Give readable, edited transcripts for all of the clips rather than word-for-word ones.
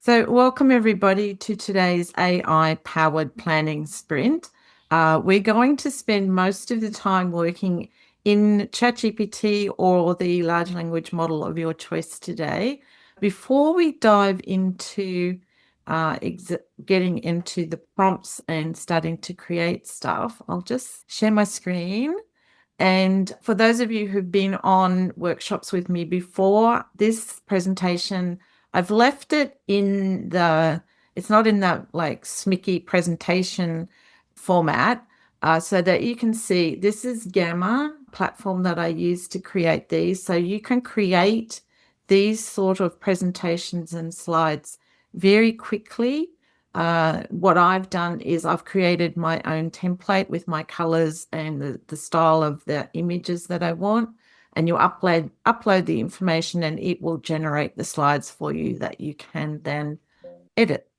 So, welcome everybody to today's AI powered planning sprint. We're going to spend most of the time working in ChatGPT or the large language model of your choice today. Before we dive into getting into the prompts and starting to create stuff, I'll just share my screen. And for those of you who've been on workshops with me before, this presentation, I've left it in it's not in the like smicky presentation format, so that you can see this is Gamma platform that I use to create these. So you can create these sort of presentations and slides very quickly. What I've done is I've created my own template with my colors and the style of the images that I want. And you upload the information and it will generate the slides for you that you can then edit.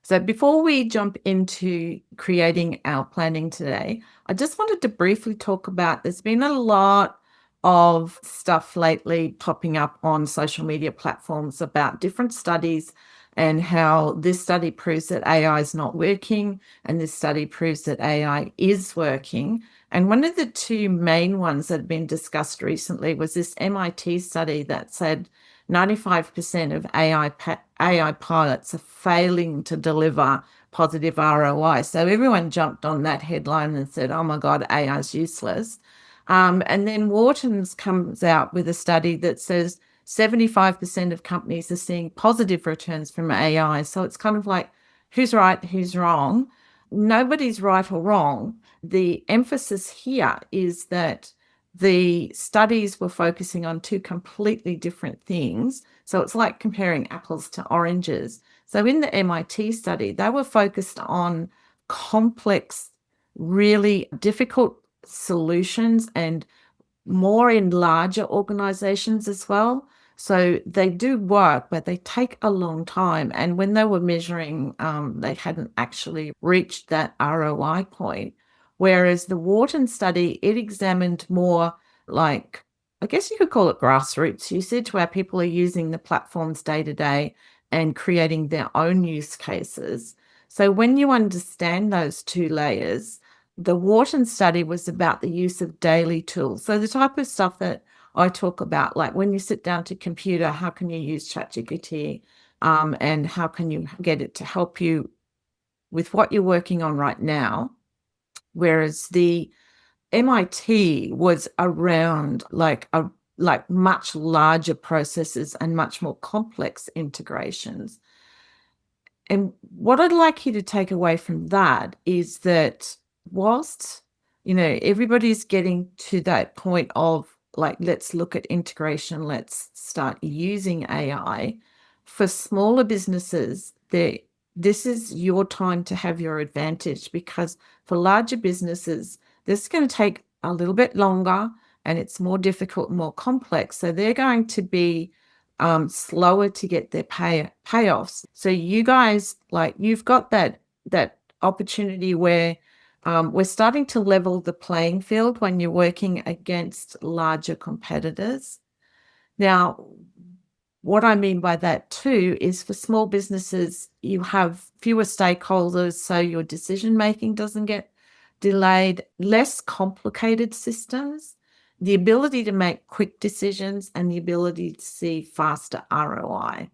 So before we jump into creating our planning today, I just wanted to briefly talk about there's been a lot of stuff lately popping up on social media platforms about different studies and how this study proves that AI is not working and this study proves that AI is working. And one of the two main ones that have been discussed recently was this MIT study that said 95% of AI pilots are failing to deliver positive ROI. So everyone jumped on that headline and said, oh my God, AI is useless. And then Wharton's comes out with a study that says 75% of companies are seeing positive returns from AI. So it's kind of like, who's right, who's wrong? Nobody's right or wrong. The emphasis here is that the studies were focusing on two completely different things. So it's like comparing apples to oranges. So in the MIT study, they were focused on complex, really difficult solutions and more in larger organizations as well. So they do work, but they take a long time. And when they were measuring, they hadn't actually reached that ROI point. Whereas the Wharton study, it examined more like, I guess you could call it grassroots usage, where people are using the platforms day to day and creating their own use cases. So when you understand those two layers, the Wharton study was about the use of daily tools. So the type of stuff that I talk about, like when you sit down to computer, how can you use ChatGPT, and how can you get it to help you with what you're working on right now? Whereas the MIT was around like much larger processes and much more complex integrations. And what I'd like you to take away from that is that whilst, everybody's getting to that point of like, let's look at integration, let's start using AI, for smaller businesses, this is your time to have your advantage, because for larger businesses, this is going to take a little bit longer and it's more difficult and more complex. So they're going to be slower to get their payoffs. So you guys, like, you've got that opportunity where we're starting to level the playing field when you're working against larger competitors. Now, what I mean by that too is for small businesses, you have fewer stakeholders, so your decision making doesn't get delayed, less complicated systems, the ability to make quick decisions, and the ability to see faster ROI.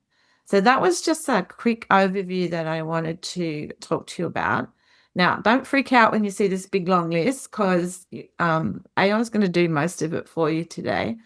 So that was just a quick overview that I wanted to talk to you about. Now, don't freak out when you see this big long list, because AI is going to do most of it for you today.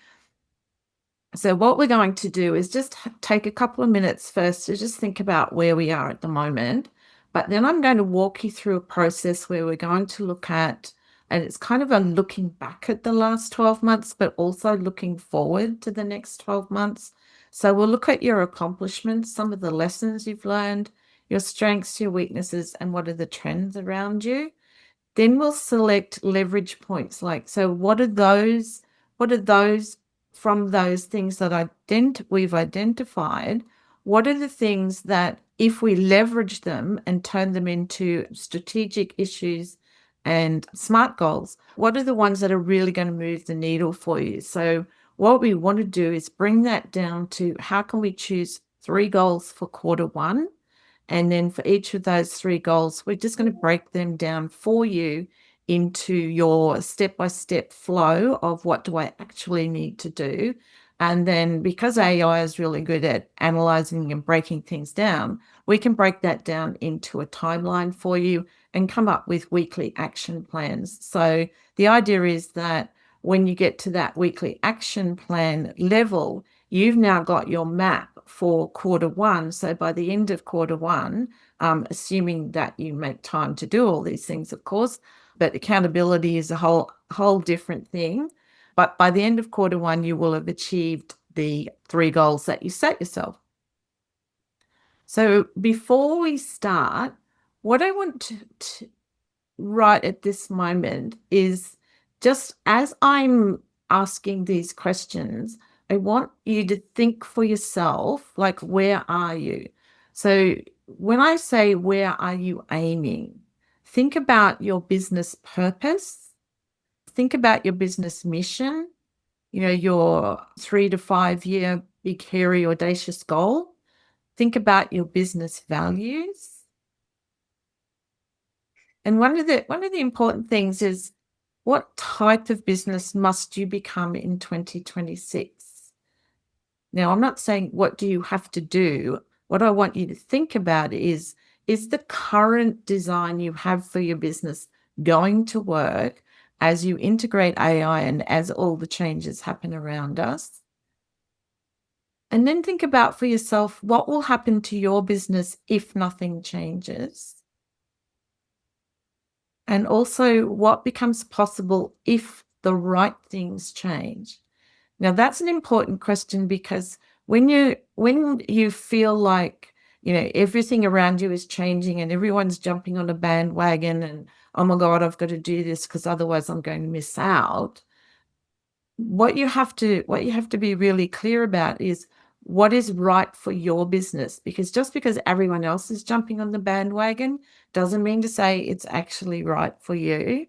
So what we're going to do is just take a couple of minutes first to just think about where we are at the moment. But then I'm going to walk you through a process where we're going to look at, and it's kind of a looking back at the last 12 months, but also looking forward to the next 12 months. So we'll look at your accomplishments, some of the lessons you've learned, your strengths, your weaknesses, and what are the trends around you. Then we'll select leverage points. Like, so what are those from those things that we've identified? What are the things that if we leverage them and turn them into strategic issues and SMART goals, what are the ones that are really going to move the needle for you? So what we want to do is bring that down to how can we choose 3 goals for quarter 1. And then for each of those 3 goals, we're just going to break them down for you into your step-by-step flow of what do I actually need to do. And then because AI is really good at analyzing and breaking things down, we can break that down into a timeline for you and come up with weekly action plans. So the idea is that when you get to that weekly action plan level, you've now got your map for quarter 1. So by the end of quarter 1, assuming that you make time to do all these things, of course, but accountability is a whole different thing. But by the end of quarter 1, you will have achieved the 3 goals that you set yourself. So before we start, what I want to right at this moment is, just as I'm asking these questions, I want you to think for yourself, like, where are you? So when I say, where are you aiming? Think about your business purpose. Think about your business mission, your 3 to 5 year big, hairy, audacious goal. Think about your business values. And one of the important things is, what type of business must you become in 2026? Now, I'm not saying what do you have to do. What I want you to think about is the current design you have for your business going to work as you integrate AI and as all the changes happen around us? And then think about for yourself, what will happen to your business if nothing changes? And also, what becomes possible if the right things change? Now, that's an important question, because when you feel like, everything around you is changing and everyone's jumping on a bandwagon and, oh my God, I've got to do this because otherwise I'm going to miss out. What you have to be really clear about is what is right for your business, because just because everyone else is jumping on the bandwagon doesn't mean to say it's actually right for you.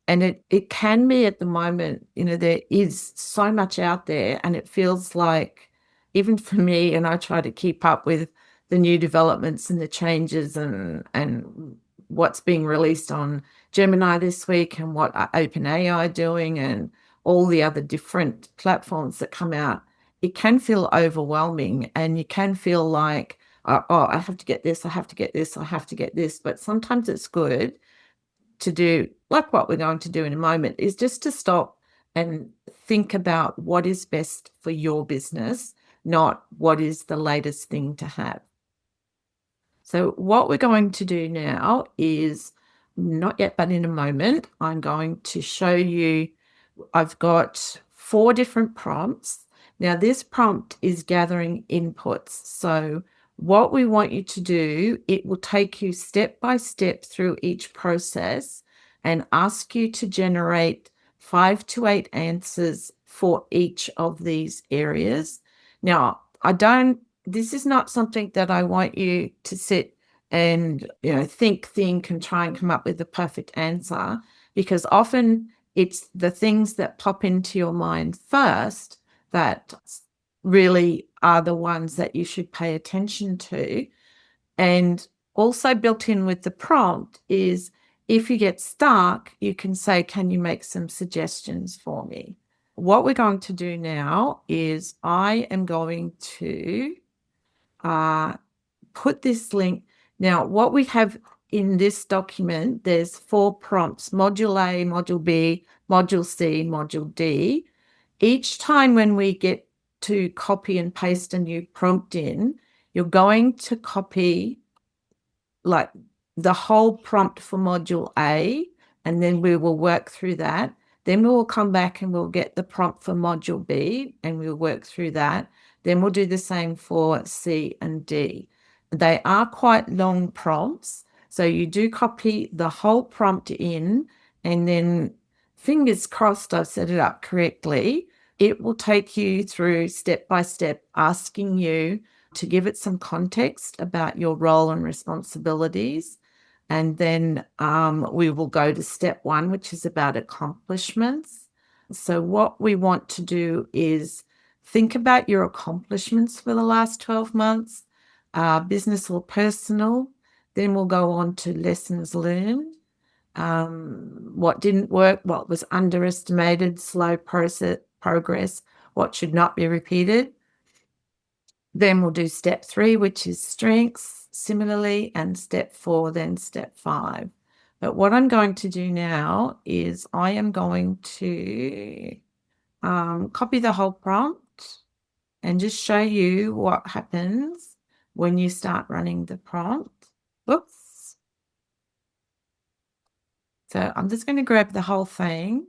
And it can be at the moment, there is so much out there, and it feels like, even for me, and I try to keep up with the new developments and the changes and what's being released on Gemini this week and what OpenAI doing and all the other different platforms that come out. It can feel overwhelming, and you can feel like, oh, I have to get this, I have to get this, I have to get this. But sometimes it's good to do, like what we're going to do in a moment, is just to stop and think about what is best for your business, not what is the latest thing to have. So what we're going to do now is, not yet, but in a moment, I'm going to show you, I've got 4 different prompts. Now, this prompt is gathering inputs. So what we want you to do, it will take you step by step through each process and ask you to generate 5 to 8 answers for each of these areas. Now, this is not something that I want you to sit and, think and try and come up with the perfect answer, because often it's the things that pop into your mind first that really are the ones that you should pay attention to. And also built in with the prompt is, if you get stuck, you can say, can you make some suggestions for me? What we're going to do now is, I am going to put this link. Now, what we have in this document, there's 4 prompts: Module A, Module B, Module C, Module D. Each time when we get to copy and paste a new prompt in, you're going to copy, like, the whole prompt for Module A, and then we will work through that. Then we will come back and we'll get the prompt for Module B and we'll work through that. Then we'll do the same for C and D. They are quite long prompts, so you do copy the whole prompt in, and then, fingers crossed I've set it up correctly, it will take you through step by step, asking you to give it some context about your role and responsibilities. And then we will go to step 1, which is about accomplishments. So what we want to do is think about your accomplishments for the last 12 months, business or personal. Then we'll go on to lessons learned. What didn't work, what was underestimated, slow progress, what should not be repeated. Then we'll do step 3, which is strengths, similarly, and step 4, then step 5. But what I'm going to do now is I am going to copy the whole prompt and just show you what happens when you start running the prompt. Oops. So I'm just going to grab the whole thing.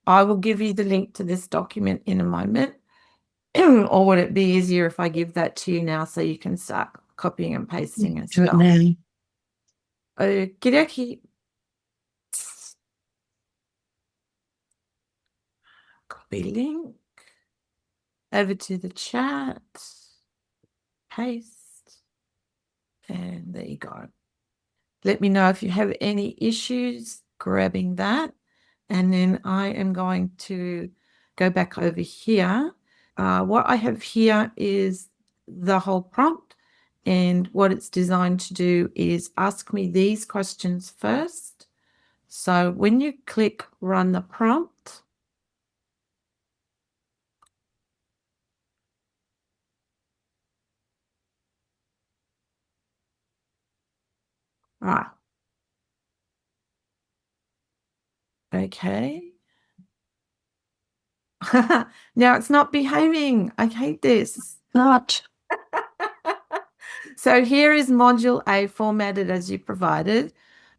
I will give you the link to this document in a moment. Or would it be easier if I give that to you now so you can start copying and pasting as Do it well? now. Okie dokie. Copy link. Over to the chat. Paste. And there you go. Let me know if you have any issues grabbing that. And then I am going to go back over here. What I have here is the whole prompt. And what it's designed to do is ask me these questions first. So when you click run the prompt, right, okay. Now it's not behaving. I hate this. Not. So here is module A formatted as you provided.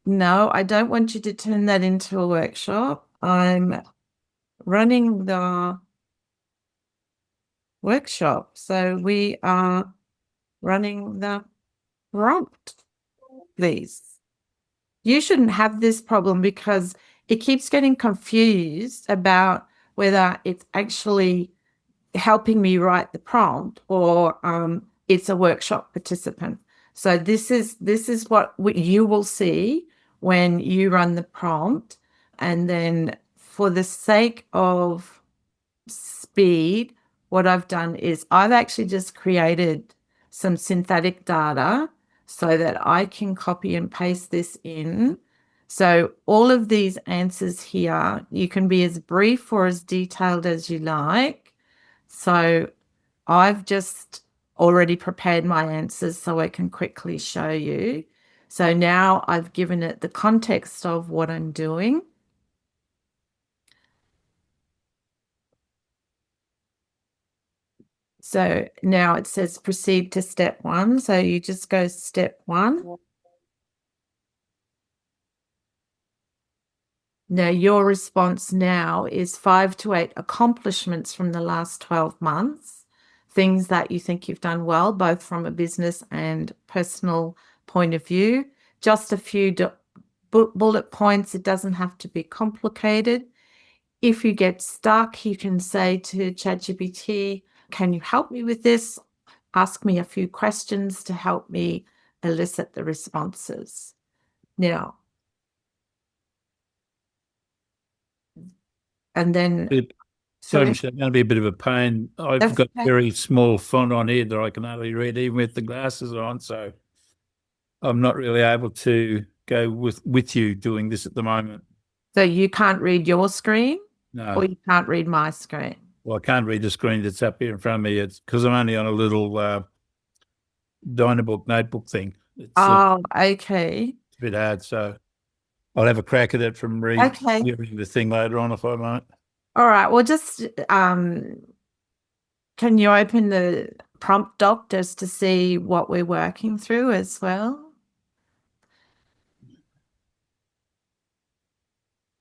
No, I don't want you to turn that into a workshop. I'm running the workshop. So we are running the prompt, please. You shouldn't have this problem because it keeps getting confused about whether it's actually helping me write the prompt or it's a workshop participant. So this is what you will see when you run the prompt. And then for the sake of speed, what I've done is I've actually just created some synthetic data so that I can copy and paste this in. So all of these answers here, you can be as brief or as detailed as you like. So I've just already prepared my answers so I can quickly show you. So now I've given it the context of what I'm doing. So now it says proceed to step 1. So you just go step 1. Now your response now is 5 to 8 accomplishments from the last 12 months, things that you think you've done well, both from a business and personal point of view. Just a few bullet points. It doesn't have to be complicated. If you get stuck, you can say to ChatGPT, can you help me with this? Ask me a few questions to help me elicit the responses. Now, and then Sorry, Michelle, going to be a bit of a pain. I've got okay. very small font on here that I can hardly read even with the glasses on, so I'm not really able to go with you doing this at the moment. So you can't read your screen? No. Or you can't read my screen? Well, I can't read the screen that's up here in front of me. It's because I'm only on a little Dynabook notebook thing. It's okay. it's a bit hard, so I'll have a crack at it from reading the thing later on if I might. All right. Well, just can you open the prompt doc just to see what we're working through as well?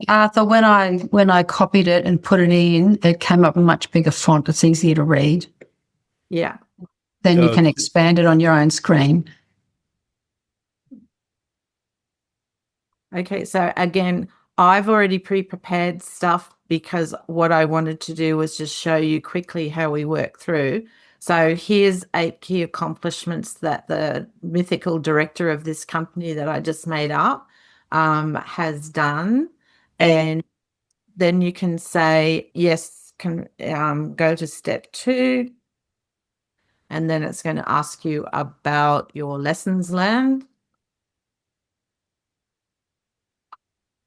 Arthur, when I copied it and put it in, it came up a much bigger font. It's easier to read. Yeah. Then you can expand it on your own screen. Okay, so again, I've already pre-prepared stuff because what I wanted to do was just show you quickly how we work through. So here's 8 key accomplishments that the mythical director of this company that I just made up has done. And then you can say, yes, can go to step 2, and then it's going to ask you about your lessons learned.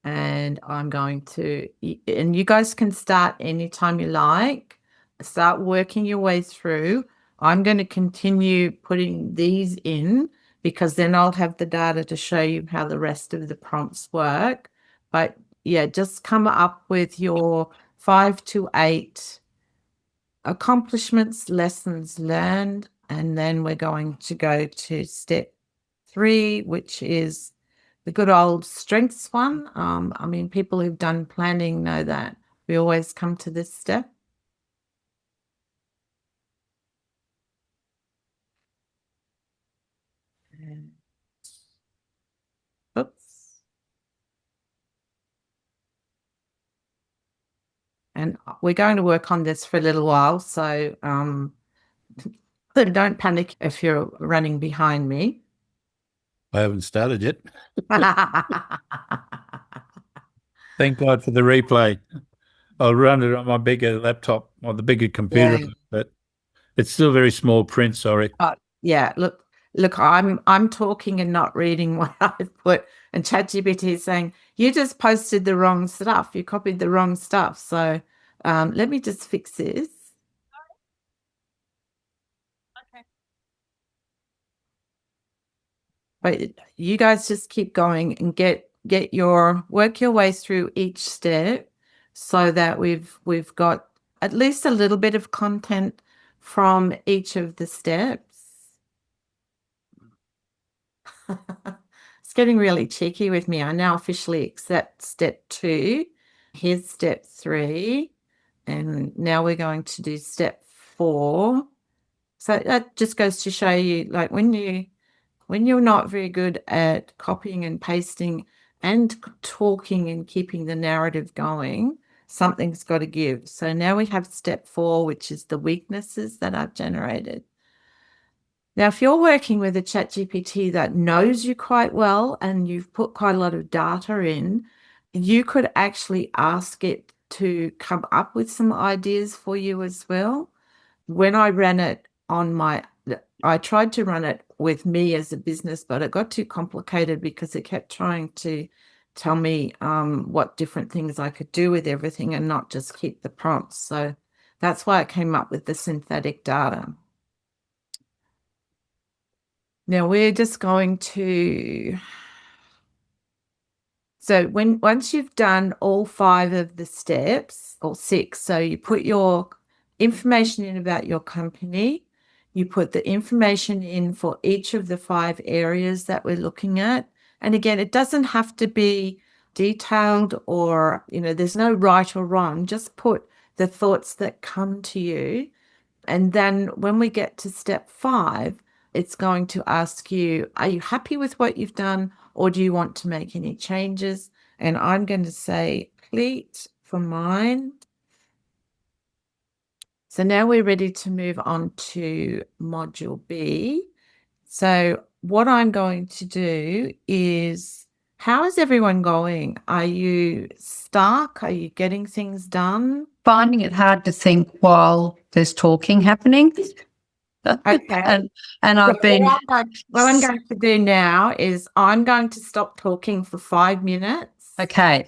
And I'm going to, and you guys can start anytime you like, start working your way through. I'm going to continue putting these in because then I'll have the data to show you how the rest of the prompts work. But yeah, just come up with your 5 to 8 accomplishments, lessons learned, and then we're going to go to step 3, which is the good old strengths one. I mean, people who've done planning know that we always come to this step. Oops. And we're going to work on this for a little while, so don't panic if you're running behind me. I haven't started yet. Thank God for the replay. I'll run it on my bigger laptop or the bigger computer, Yeah. but it's still very small print. Sorry. Yeah, look, I'm talking and not reading what I've put, and ChatGPT is saying you just posted the wrong stuff. You copied the wrong stuff. So let me just fix this. Okay. But you guys just keep going and work your way through each step so that we've got at least a little bit of content from each of the steps. It's getting really cheeky with me. I now officially accept step 2. Here's step 3. And now we're going to do step 4. So that just goes to show you, like, when you're not very good at copying and pasting and talking and keeping the narrative going, something's got to give. So now we have step 4, which is the weaknesses that I've generated. Now, if you're working with a ChatGPT that knows you quite well and you've put quite a lot of data in, you could actually ask it to come up with some ideas for you as well. When I ran it I tried to run it with me as a business, but it got too complicated because it kept trying to tell me what different things I could do with everything and not just keep the prompts. So that's why I came up with the synthetic data. Now we're just going to, so once you've done all 5 of the steps, or 6, so you put your information in about your company, you put the information in for each of the 5 areas that we're looking at. And again, it doesn't have to be detailed or, there's no right or wrong. Just put the thoughts that come to you. And then when we get to step 5, it's going to ask you, are you happy with what you've done, or do you want to make any changes? And I'm going to say complete for mine. So now we're ready to move on to module B. So what I'm going to do is, how is everyone going? Are you stuck? Are you getting things done? Finding it hard to think while there's talking happening. Okay. And I've been What I'm going to do now is I'm going to stop talking for 5 minutes. okay.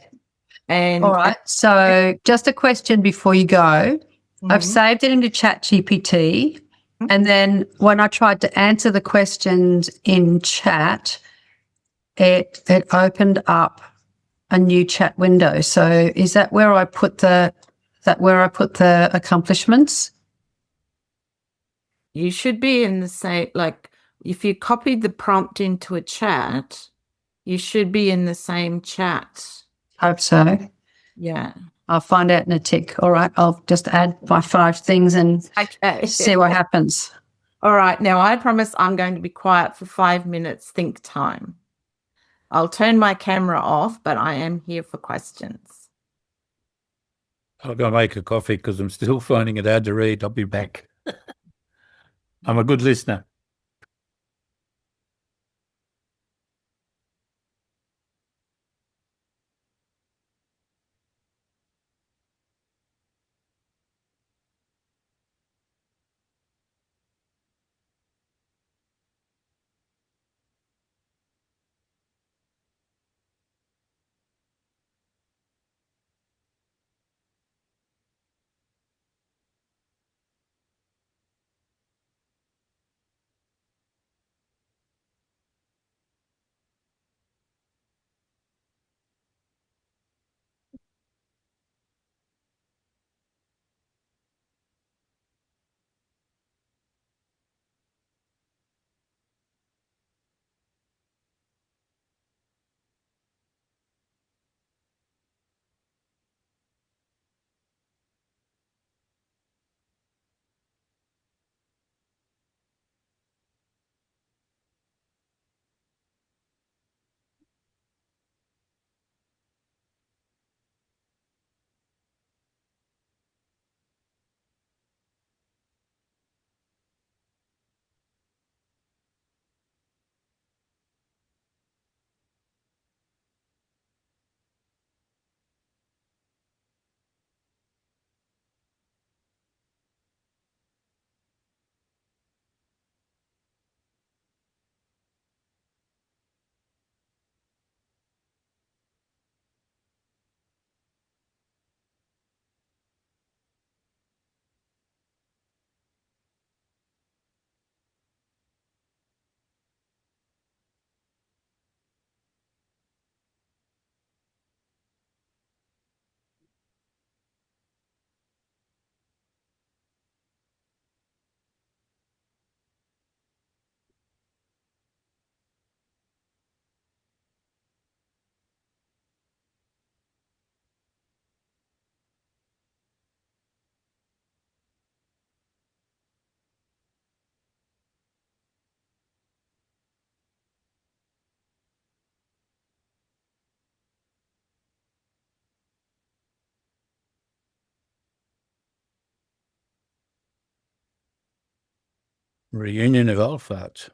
And All right. So just a question before you go. I've saved it into ChatGPT, and then when I tried to answer the questions in chat, it opened up a new chat window. So is that where I put the accomplishments? you should be in the same, like, if you copied the prompt into a chat, you should be in the same chat. Hope so. Yeah. I'll find out in a tick. All right. I'll just add my 5 things and see what happens. All right. Now, I promise I'm going to be quiet for 5 minutes think time. I'll turn my camera off, but I am here for questions. I'll go make a coffee because I'm still finding it hard to read. I'll be back. I'm a good listener. Reunion of old farts.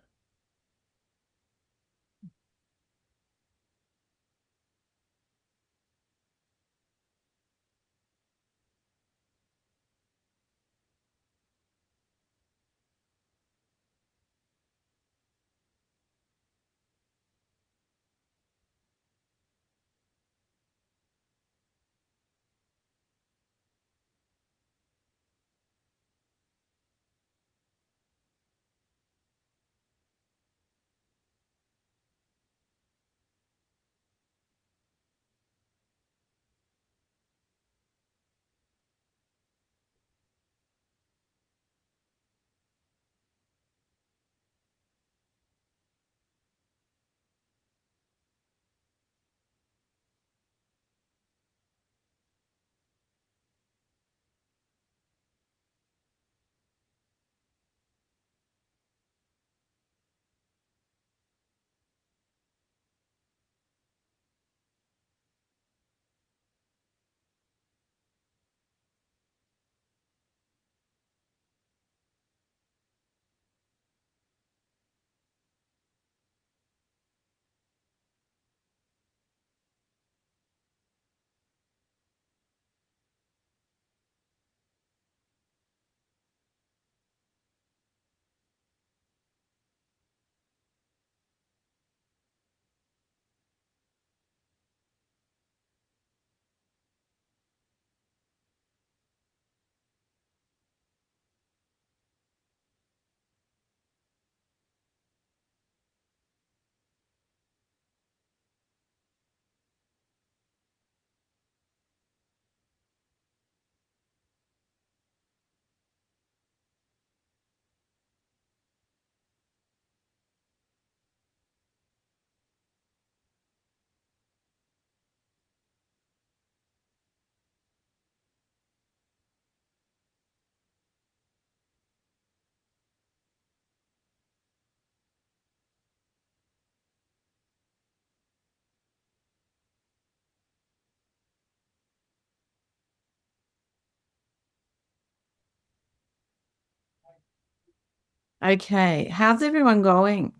Okay, how's everyone going?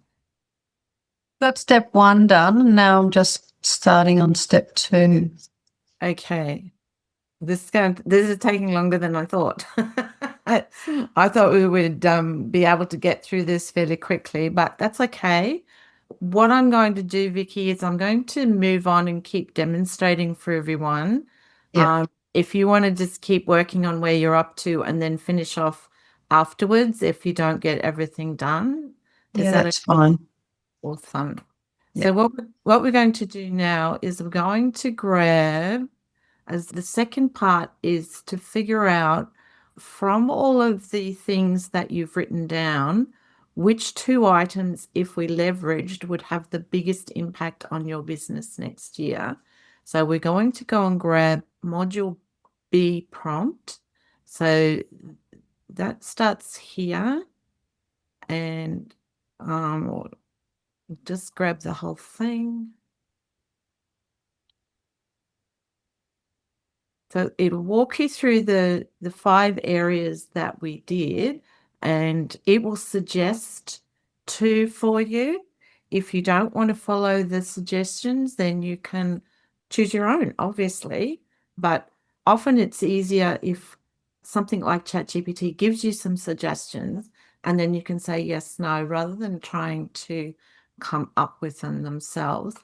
Got step 1 done, and now I'm just starting on step 2. Okay, this is taking longer than I thought. I thought we would be able to get through this fairly quickly, but that's okay. What I'm going to do, Vicky, is I'm going to move on and keep demonstrating for everyone. Yeah. If you want to just keep working on where you're up to and then finish off afterwards if you don't get everything done. Yeah, that's fine. Awesome. Yeah. So what we're going to do now is we're going to grab, as the second part is to figure out from all of the things that you've written down, which 2 items, if we leveraged, would have the biggest impact on your business next year. So we're going to go and grab module B prompt. So that starts here, and just grab the whole thing. So it'll walk you through the 5 areas that we did, and it will suggest 2 for you. If you don't want to follow the suggestions, then you can choose your own, obviously. But often it's easier if something like ChatGPT gives you some suggestions, and then you can say yes, no, rather than trying to come up with them themselves.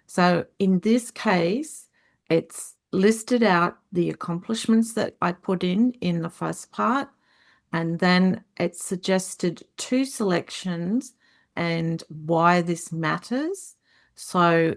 So in this case, it's listed out the accomplishments that I put in the first part, and then it suggested 2 selections and why this matters. So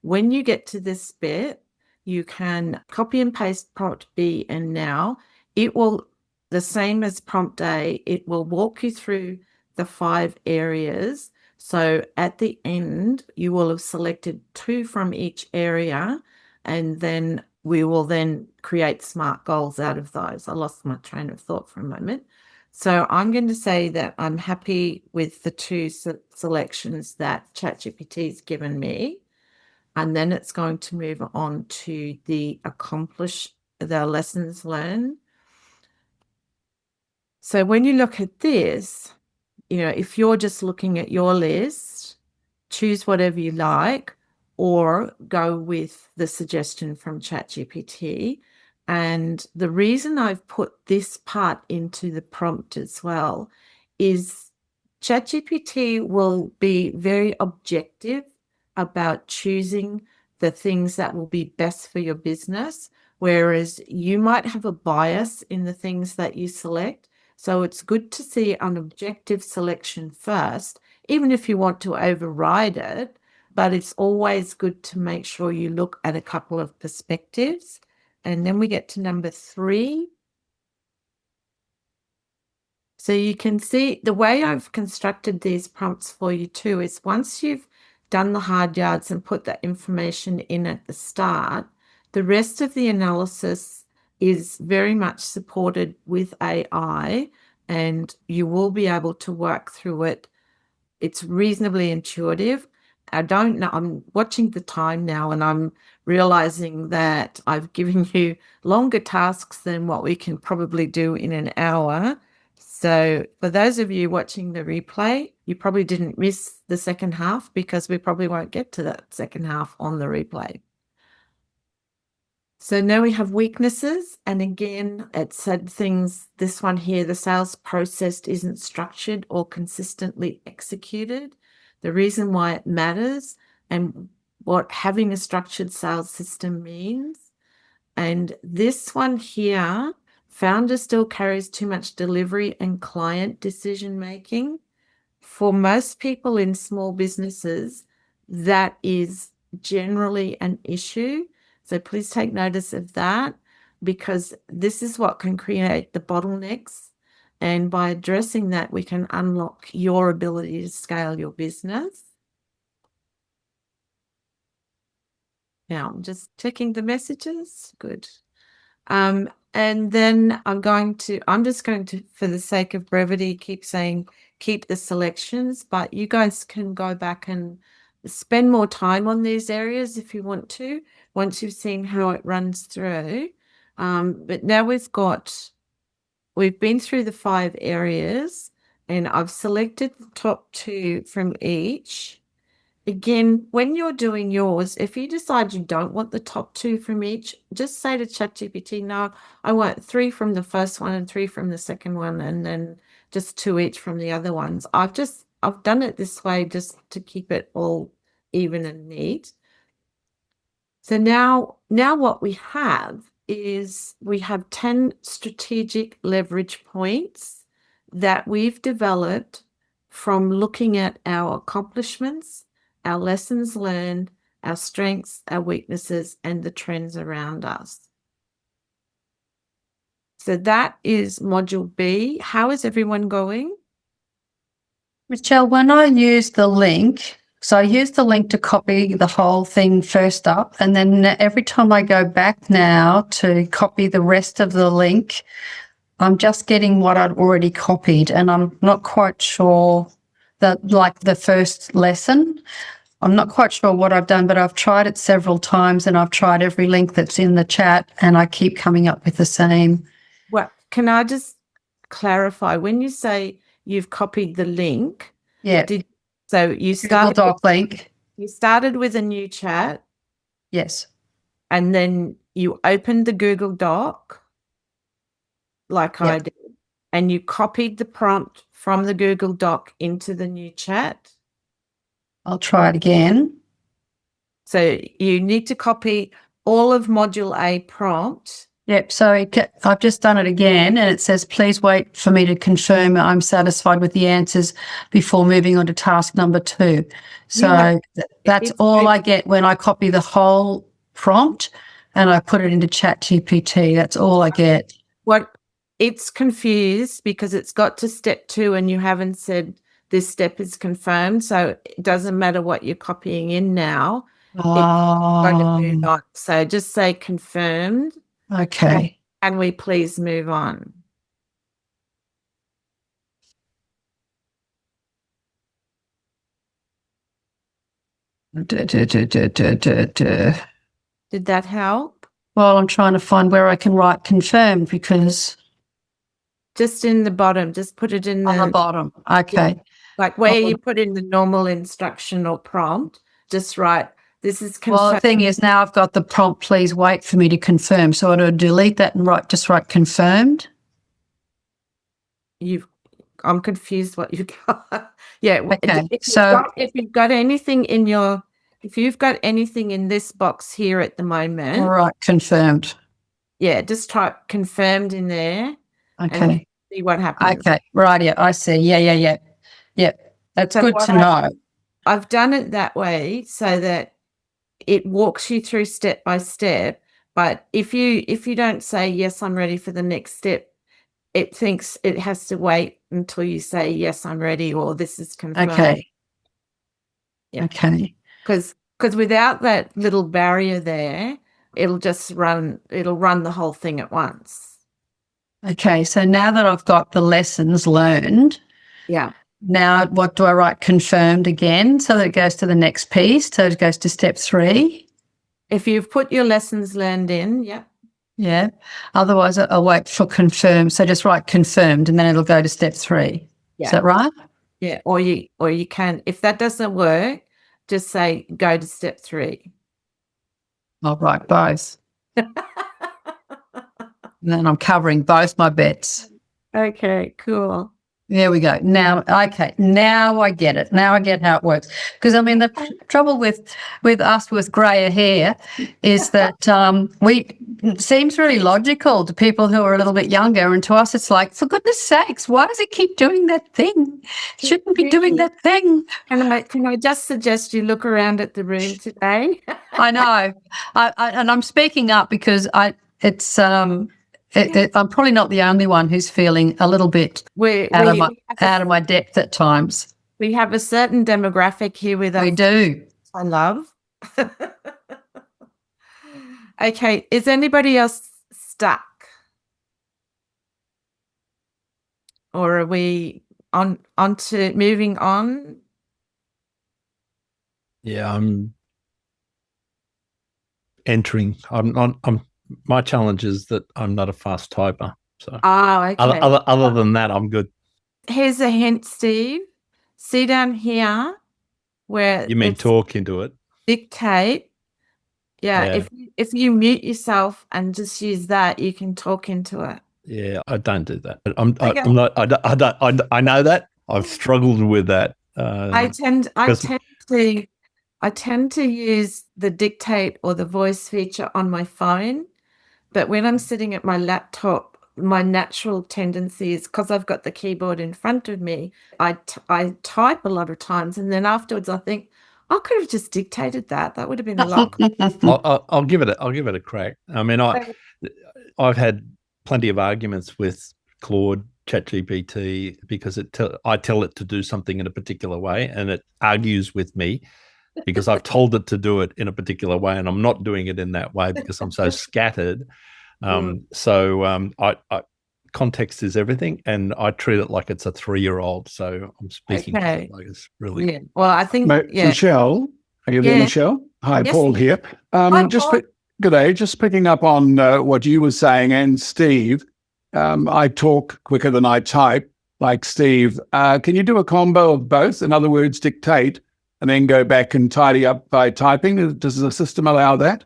when you get to this bit, you can copy and paste prompt B, and now it will, the same as prompt A, it will walk you through the 5 areas. So at the end, you will have selected 2 from each area, and then we will then create SMART goals out of those. I lost my train of thought for a moment. So I'm going to say that I'm happy with the 2 selections that ChatGPT has given me. And then it's going to move on to the lessons learned. So when you look at this, if you're just looking at your list, choose whatever you like or go with the suggestion from ChatGPT. And the reason I've put this part into the prompt as well is ChatGPT will be very objective about choosing the things that will be best for your business, whereas you might have a bias in the things that you select. So it's good to see an objective selection first, even if you want to override it, but it's always good to make sure you look at a couple of perspectives. And then we get to number 3. So you can see the way I've constructed these prompts for you too is once you've done the hard yards and put that information in at the start, the rest of the analysis is very much supported with AI, and you will be able to work through it. It's reasonably intuitive. I don't know, I'm watching the time now and I'm realizing that I've given you longer tasks than what we can probably do in an hour. So for those of you watching the replay, you probably didn't miss the second half because we probably won't get to that second half on the replay. So now we have weaknesses. And again, it said things, this one here, the sales process isn't structured or consistently executed. The reason why it matters and what having a structured sales system means. And this one here, founder still carries too much delivery and client decision making. For most people in small businesses, that is generally an issue. So please take notice of that, because this is what can create the bottlenecks. And by addressing that, we can unlock your ability to scale your business. Now, I'm just checking the messages. Good. And then I'm just going to, for the sake of brevity, keep saying keep the selections, but you guys can go back and spend more time on these areas if you want to, once you've seen how it runs through. But now we've been through the 5 areas and I've selected the top 2 from each. Again, when you're doing yours, if you decide you don't want the top 2 from each, just say to ChatGPT, no, I want 3 from the first one and 3 from the second one, and then just 2 each from the other ones. I've done it this way just to keep it all even and neat. So now what we have is we have 10 strategic leverage points that we've developed from looking at our accomplishments, our lessons learned, our strengths, our weaknesses, and the trends around us. So that is module B. How is everyone going? Michelle, when I use the link, so I use the link to copy the whole thing first up, and then every time I go back now to copy the rest of the link, I'm just getting what I'd already copied, and I'm not quite sure that, like the first lesson, I'm not quite sure what I've done, but I've tried it several times and I've tried every link that's in the chat and I keep coming up with the same. Well, can I just clarify, when you say you've copied the link, Yeah. So you Google Doc link. You started with a new chat. Yes. And then you opened the Google Doc like I did, and you copied the prompt from the Google Doc into the new chat. I'll try it again. So you need to copy all of module A prompt. Yep. So I've just done it again and it says, please wait for me to confirm I'm satisfied with the answers before moving on to task number 2. So that's all I get when I copy the whole prompt and I put it into ChatGPT. That's all I get. It's confused because it's got to step 2 and you haven't said this step is confirmed. So it doesn't matter what you're copying in now. It's going to move on. So just say confirmed. Okay. Can we please move on? Did that help? Well, I'm trying to find where I can write confirmed because just in the bottom. Just put it in On the bottom. Okay. like where you put in the normal instruction or prompt. Just write, this is Well, the thing is, now I've got the prompt, please wait for me to confirm. So I do delete that and just write confirmed. I'm confused what you've got. Yeah. Okay. If you've got anything in this box here at the moment. All right, confirmed. Yeah, just type confirmed in there. Okay. And see what happens. Okay. Right. Yeah, I see. Yeah. That's good to know. I've done it that way so that it walks you through step by step. But if you don't say, yes, I'm ready for the next step, it thinks it has to wait until you say, yes, I'm ready, or this is confirmed. Okay. Yeah. Okay. Because without that little barrier there, it'll run the whole thing at once. Okay. So now that I've got the lessons learned, yeah. Now what do I write? Confirmed again, so that it goes to the next piece. So it goes to step 3. If you've put your lessons learned in, yeah. Yeah. Otherwise, I'll wait for confirmed. So just write confirmed, and then it'll go to step 3. Yeah. Is that right? Yeah. Or you can, if that doesn't work, just say go to step 3. I'll write both. And then I'm covering both my bets. Okay. Cool. There we go. Now, okay. Now I get it. Now I get how it works. Because I mean, the trouble with us with grayer hair is that it seems really logical to people who are a little bit younger, and to us, it's like, for goodness sakes, why does it keep doing that thing? It shouldn't be doing that thing. Can I just suggest you look around at the room today? I know, and I'm speaking up because I'm probably not the only one who's feeling a little bit out of my depth at times. We have a certain demographic here with us. We do. I love. Okay, is anybody else stuck? Or are we on to moving on? Yeah, I'm entering. My challenge is that I'm not a fast typer. So okay. Other than that, I'm good. Here's a hint, Steve. See down here where you mean talk into it. Dictate. Yeah. If you mute yourself and just use that, you can talk into it. Yeah, I don't do that. I know that. I've struggled with that. I tend to use the dictate or the voice feature on my phone, but when I'm sitting at my laptop, my natural tendency is, because I've got the keyboard in front of me, I type a lot of times, and then afterwards I think, I could have just dictated that. That would have been a lot. I'll give it a crack. I mean, I've had plenty of arguments with Claude, ChatGPT, because I tell it to do something in a particular way, and it argues with me because I've told it to do it in a particular way, and I'm not doing it in that way because I'm so scattered. Context is everything, and I treat it like it's a 3-year-old. So I'm speaking like it's really. Yeah. Well, I think Michelle, are you there, Michelle? Hi, yes, Paul here. Good day. Just picking up on what you were saying, and Steve. I talk quicker than I type, like Steve. Can you do a combo of both? In other words, dictate and then go back and tidy up by typing. Does the system allow that?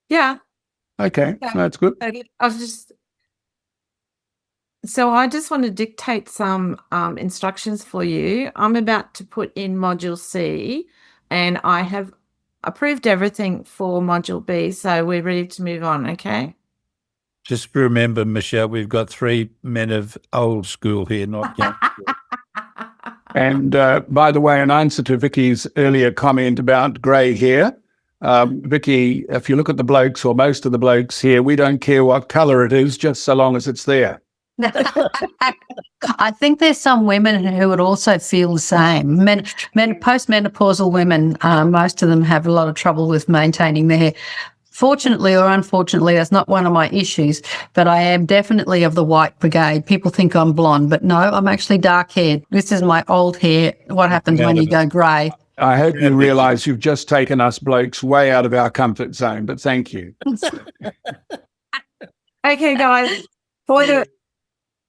Yeah. Okay, that's good. So I just want to dictate some instructions for you. I'm about to put in Module C, and I have approved everything for Module B, so we're ready to move on, okay? Just remember, Michelle, we've got 3 men of old school here, not young school. And by the way, in answer to Vicky's earlier comment about grey hair, Vicky, if you look at the blokes, or most of the blokes here, we don't care what colour it is, just so long as it's there. I think there's some women who would also feel the same. Postmenopausal women, most of them have a lot of trouble with maintaining their hair. Fortunately or unfortunately, that's not one of my issues, but I am definitely of the white brigade. People think I'm blonde, but no, I'm actually dark-haired. This is my old hair. What happens when you go grey? I hope you realise you've just taken us blokes way out of our comfort zone, but thank you. Okay, guys, for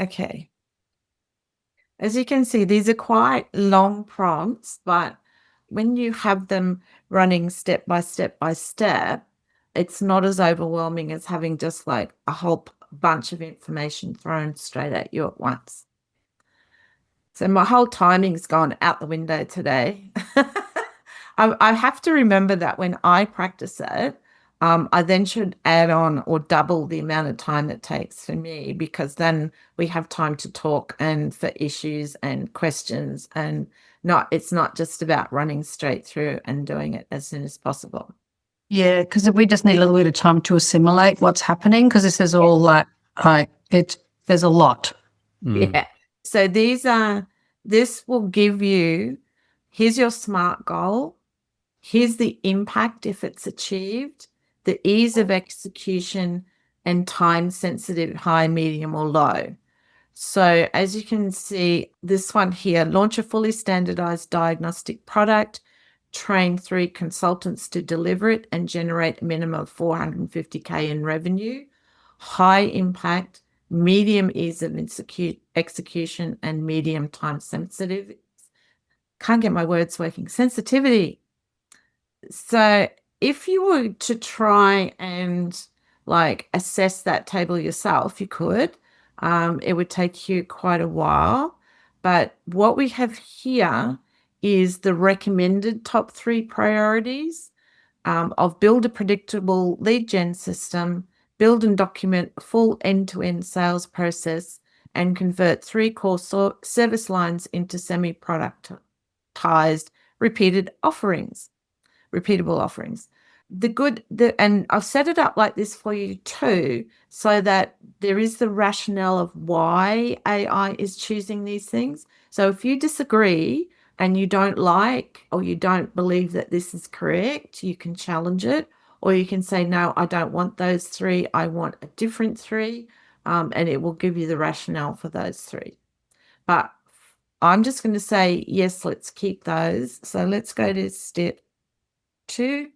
Okay. As you can see, these are quite long prompts, but when you have them running step by step by step, it's not as overwhelming as having just like a whole bunch of information thrown straight at you at once. So my whole timing's gone out the window today. I have to remember that when I practice it, I then should add on or double the amount of time it takes for me, because then we have time to talk and for issues and questions, and it's not just about running straight through and doing it as soon as possible. Yeah, because we just need a little bit of time to assimilate what's happening, because this is all there's a lot. Yeah. So this will give you, here's your SMART goal. Here's the impact if it's achieved, the ease of execution, and time sensitive, high, medium, or low. So as you can see, this one here, launch a fully standardized diagnostic product, train 3 consultants to deliver it, and generate a minimum of 450K in revenue. High impact, medium ease of execution, and medium time sensitive. Can't get my words working. Sensitivity. So if you were to try and like assess that table yourself, you could. It would take you quite a while. But what we have here is the recommended top 3 priorities of build a predictable lead gen system, build and document a full end-to-end sales process, and convert 3 core service lines into semi-productized repeatable offerings. And I've set it up like this for you too, so that there is the rationale of why AI is choosing these things. So if you disagree and you don't like or you don't believe that this is correct, you can challenge it, or you can say, no, I don't want those 3. I want a different 3. And it will give you the rationale for those 3. But I'm just going to say, yes, let's keep those. So let's go to step 2.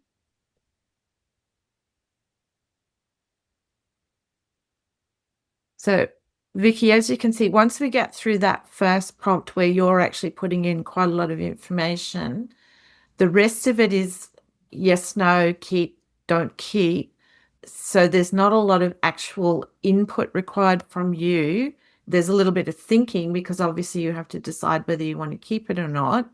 So Vicky, as you can see, once we get through that first prompt where you're actually putting in quite a lot of information, the rest of it is yes, no, keep, don't keep. So there's not a lot of actual input required from you. There's a little bit of thinking, because obviously you have to decide whether you want to keep it or not,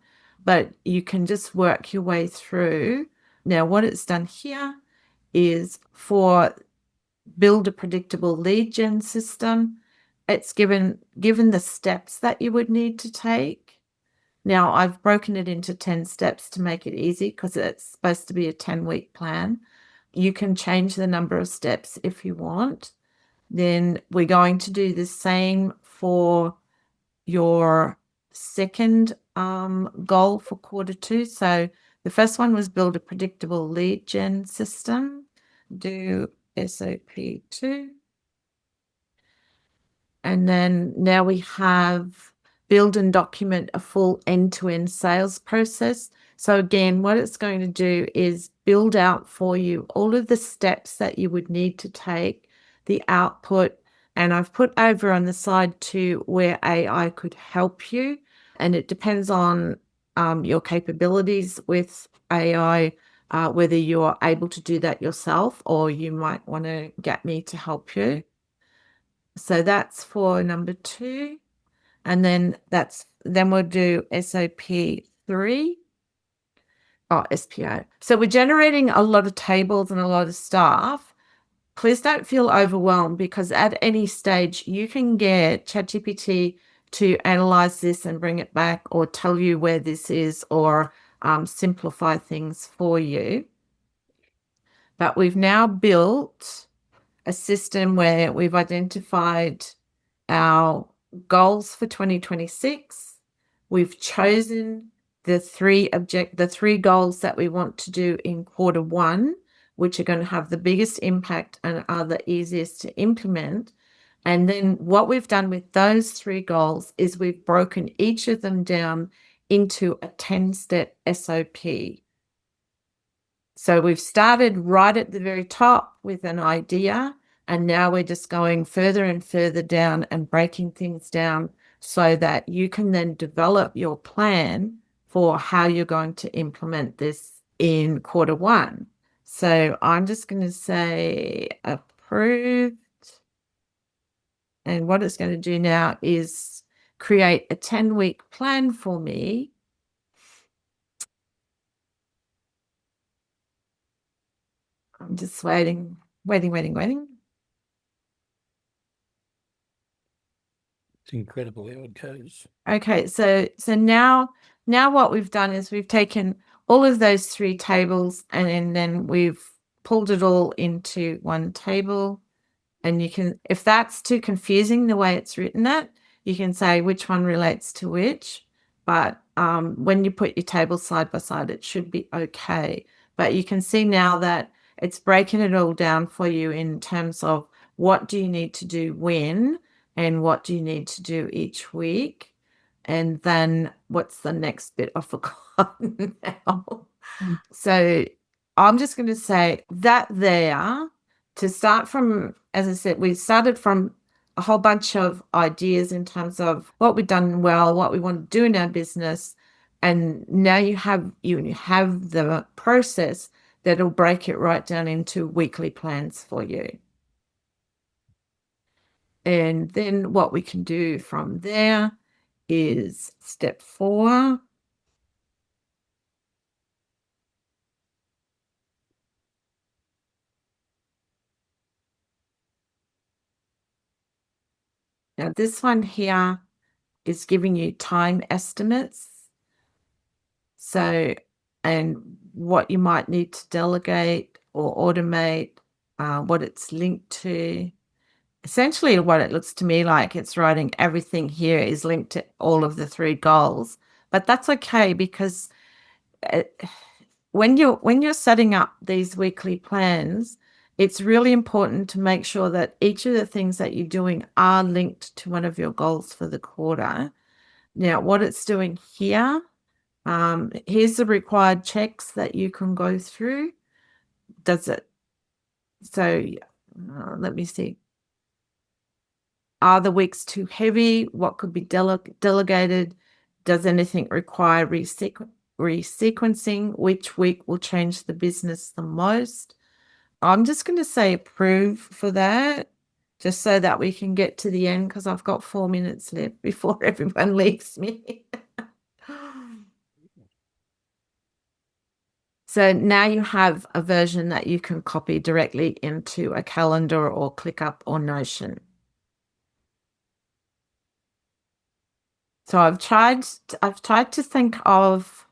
but you can just work your way through. Now, what it's done here is for build a predictable lead gen system. It's given the steps that you would need to take. Now, I've broken it into 10 steps to make it easy, because it's supposed to be a 10-week plan. You can change the number of steps if you want. Then we're going to do the same for your second goal for quarter 2. So the first one was build a predictable lead gen system. Do SOP 2. And then now we have build and document a full end-to-end sales process. So again, what it's going to do is build out for you all of the steps that you would need to take, the output, and I've put over on the side too where AI could help you. And it depends on your capabilities with AI, whether you're able to do that yourself or you might want to get me to help you. So that's for number 2. And then we'll do SOP 3. Oh, SPO. So we're generating a lot of tables and a lot of stuff. Please don't feel overwhelmed, because at any stage you can get ChatGPT to analyze this and bring it back, or tell you where this is, or simplify things for you. But we've now built a system where we've identified our goals for 2026. We've chosen the 3 goals that we want to do in quarter 1, which are going to have the biggest impact and are the easiest to implement. And then what we've done with those 3 goals is we've broken each of them down into a 10-step SOP. So we've started right at the very top with an idea, And now we're just going further and further down and breaking things down so that you can then develop your plan for how you're going to implement this in Q1. So I'm just going to say approved. And what it's going to do now is create a 10-week plan for me. I'm just waiting. It's incredible how it goes. Okay, so now what we've done is we've taken all of those 3 tables and then we've pulled it all into one table. And you can, if that's too confusing the way it's written it, you can say which one relates to which. But when you put your tables side by side, it should be okay. But you can see now that it's breaking it all down for you in terms of what do you need to do when and what do you need to do each week. And then what's the next bit? I've forgotten now. So I'm just going to say that there, to start from, as I said, we started from a whole bunch of ideas in terms of what we've done well, what we want to do in our business. And now you have the process that'll break it right down into weekly plans for you. And then what we can do from there is step 4. Now this one here is giving you time estimates. So, and what you might need to delegate or automate, what it's linked to. Essentially, what it looks to me like, it's writing everything here is linked to all of the 3 goals. But that's okay, because when you're setting up these weekly plans, it's really important to make sure that each of the things that you're doing are linked to one of your goals for the quarter. Now, what it's doing here, here's the required checks that you can go through. Does it? So let me see. Are the weeks too heavy? What could be delegated? Does anything require resequencing? Which week will change the business the most? I'm just going to say approve for that, just so that we can get to the end, because I've got 4 minutes left before everyone leaves me. So now you have a version that you can copy directly into a calendar or ClickUp or Notion. So I've tried to think of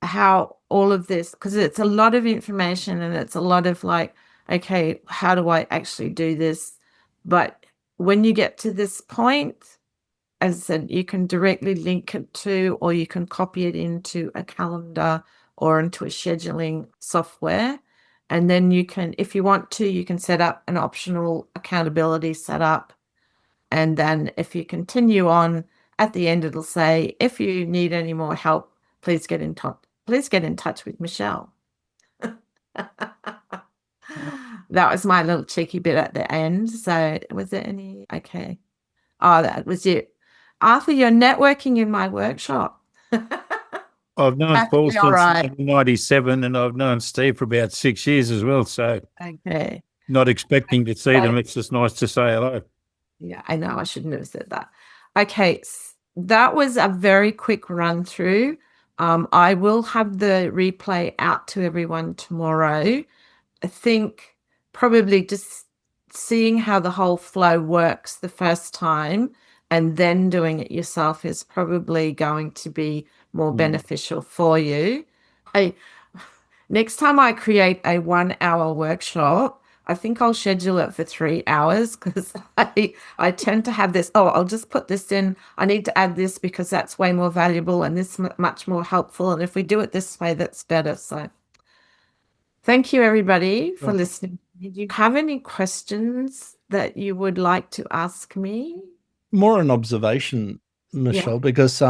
how all of this, because it's a lot of information and it's a lot of like, okay, how do I actually do this? But when you get to this point, as I said, you can directly link it to, or you can copy it into a calendar or into a scheduling software. And then you can, if you want to, you can set up an optional accountability setup. And then if you continue on, at the end, it'll say, if you need any more help, please get in touch. Please get in touch with Michelle. That was my little cheeky bit at the end. So was there any? Okay. Oh, that was it. Arthur, you're networking in my workshop. I've known Paul since right. 1997, and I've known Steve for about 6 years as well. So Okay. not expecting to see them. It's just nice to say hello. Yeah, I know. I shouldn't have said that. Okay. That was a very quick run through. I will have the replay out to everyone tomorrow. I think probably just seeing how the whole flow works the first time and then doing it yourself is probably going to be more beneficial for you. Next time I create a 1-hour workshop, I think I'll schedule it for 3 hours, because I tend to have this, I'll just put this in. I need to add this because that's way more valuable and this much more helpful. And if we do it this way, that's better. So thank you, everybody, for listening. Did you have any questions that you would like to ask me? More an observation, Michelle, because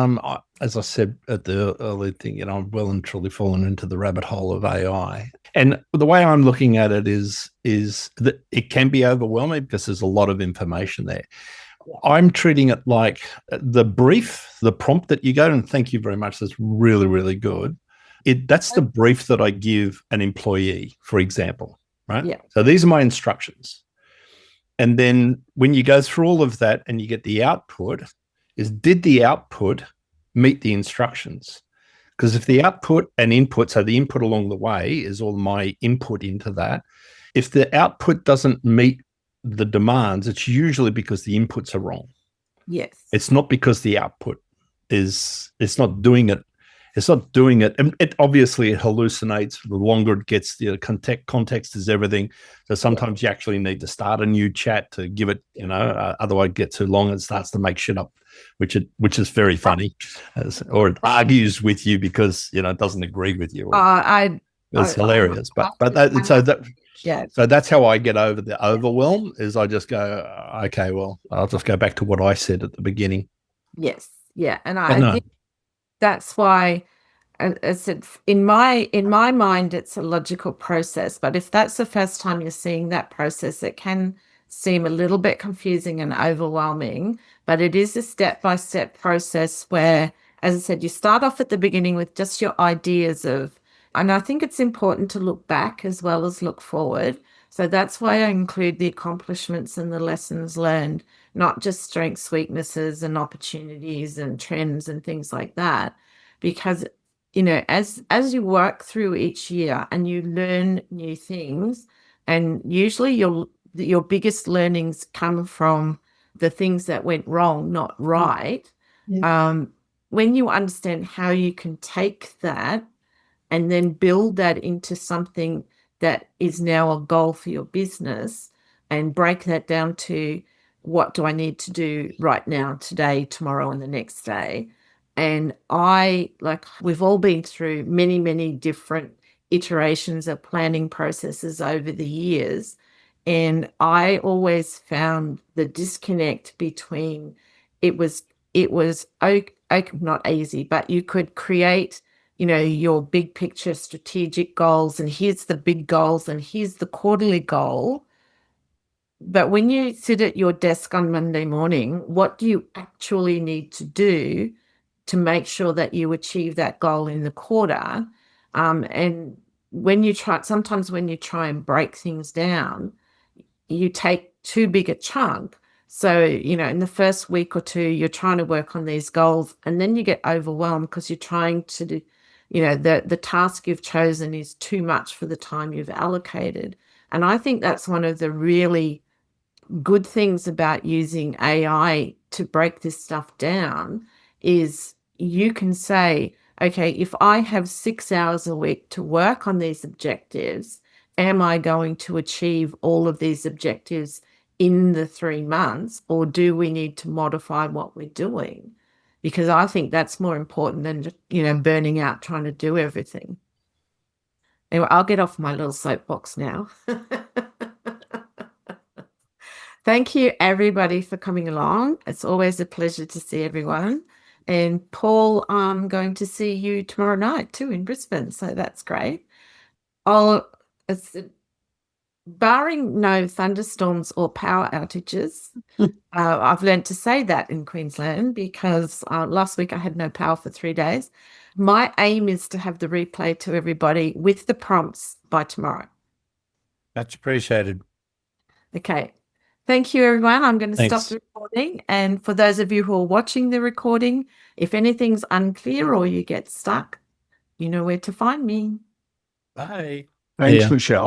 as I said at the early thing, I'm well and truly fallen into the rabbit hole of AI. And the way I'm looking at it is that it can be overwhelming because there's a lot of information there. I'm treating it like the brief, the prompt that you go, and thank you very much. That's really, really good. That's the brief that I give an employee, for example, right? Yeah. So these are my instructions. And then when you go through all of that and you get the output, did the output meet the instructions? Because if the output and input, so the input along the way is all my input into that. If the output doesn't meet the demands, it's usually because the inputs are wrong. Yes. It's not because the output it's not doing it. It's not doing it. And it obviously it hallucinates the longer it gets. The context is everything. So sometimes you actually need to start a new chat to give it, otherwise it gets too long and it starts to make shit up, which is very funny, or it argues with you because it doesn't agree with you. It's hilarious. So that's how I get over the overwhelm. Is I just go, okay, well, I'll just go back to what I said at the beginning. Yes, yeah, and I think that's why. I said, in my mind, it's a logical process. But if that's the first time you're seeing that process, it can seem a little bit confusing and overwhelming. But it is a step-by-step process where, as I said, you start off at the beginning with just your ideas of, and I think it's important to look back as well as look forward. So that's why I include the accomplishments and the lessons learned, not just strengths, weaknesses, and opportunities and trends and things like that, because as you work through each year and you learn new things, and usually your biggest learnings come from the things that went wrong, not right. When you understand how you can take that and then build that into something that is now a goal for your business and break that down to what do I need to do right now, today, tomorrow, and the next day. And we've all been through many, many different iterations of planning processes over the years. And I always found the disconnect between it was not easy, but you could create, your big picture strategic goals, and here's the big goals, and here's the quarterly goal. But when you sit at your desk on Monday morning, what do you actually need to do to make sure that you achieve that goal in the quarter? And sometimes when you try and break things down, you take too big a chunk. So, in the first week or two, you're trying to work on these goals, and then you get overwhelmed because you're trying to do, the task you've chosen is too much for the time you've allocated. And I think that's one of the really good things about using AI to break this stuff down is you can say, okay, if I have 6 hours a week to work on these objectives, am I going to achieve all of these objectives in the 3 months, or do we need to modify what we're doing? Because I think that's more important than, burning out trying to do everything. Anyway, I'll get off my little soapbox now. Thank you, everybody, for coming along. It's always a pleasure to see everyone. And Paul, I'm going to see you tomorrow night too in Brisbane, so that's great. Barring no thunderstorms or power outages, I've learned to say that in Queensland because last week I had no power for 3 days. My aim is to have the replay to everybody with the prompts by tomorrow. That's appreciated. Okay. Thank you, everyone. I'm going to stop the recording. And for those of you who are watching the recording, if anything's unclear or you get stuck, you know where to find me. Bye. Thanks, Michelle.